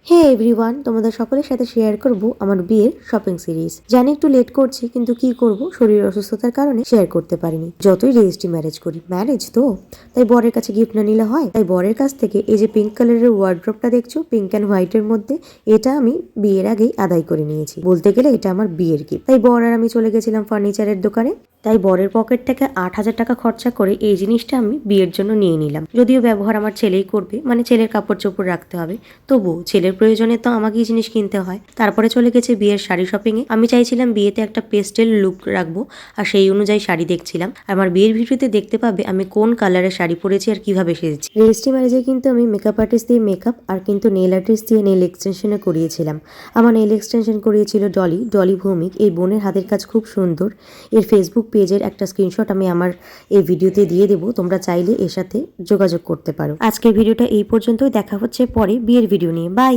হে everyone, তোমাদের সকলের সাথে শেয়ার করব আমার বিয়ের শপিং সিরিজ। জানি একটু লেট করছি, কিন্তু কি করব, শরীরের অসুস্থতার কারণে শেয়ার করতে পারিনি। যতই রেজিস্ট্রি ম্যারেজ করি, ম্যারেজ তো তাই বরের কাছে গিফট না নিলে হয়। তাই বরের কাছ থেকে এই যে পিঙ্ক কালারের ওয়ার্ড্রপটা দেখছো, পিঙ্ক অ্যান্ড হোয়াইটের মধ্যে, এটা আমি বিয়ের আগেই আদায় করে নিয়েছি। বলতে গেলে এটা আমার বিয়ের গিফট। তাই বর আর আমি চলে গেছিলাম ফার্নিচারের দোকানে। তাই বরের পকেট থেকে 8,000 টাকা খরচা করে এই জিনিসটা আমি বিয়ের জন্য নিয়ে নিলাম। যদিও ব্যবহার আমার ছেলেই করবে, মানে ছেলের কাপড় চোপড় রাখতে হবে, তবু ছেলের প্রয়োজনে তো আমাকেই জিনিস কিনতে হয়। তারপরে চলে গেছে বিয়ের শাড়ি শপিং এ। আমি চাইছিলাম বিয়েতে একটা পেস্টেল লুক রাখবো, আর সেই অনুযায়ী শাড়ি দেখছিলাম। আমার বিয়ের ভিডিওতে দেখতে পাবে আমি কোন কালারের শাড়ি পরেছি আর কিভাবে সেজেছি। রেজিস্ট্রি ম্যারেজে কিন্তু আমি মেকআপ আর্টিস্ট দিয়ে মেকআপ আর কিন্তু নেল আর্টিস্ট দিয়ে নেল এক্সটেনশনে করিয়েছিলাম। আমার নেল এক্সটেনশন করিয়েছিল ডলি ভৌমিক। এই বোনের হাতের কাজ খুব সুন্দর। এর ফেসবুক পেজের একটা স্ক্রিনশট আমি আমার এই ভিডিওতে দিয়ে দেবো, তোমরা চাইলে এর সাথে যোগাযোগ করতে পারো। আজকের ভিডিওটা এই পর্যন্তই, দেখা হচ্ছে পরে বিয়ের ভিডিও নিয়ে। বাই।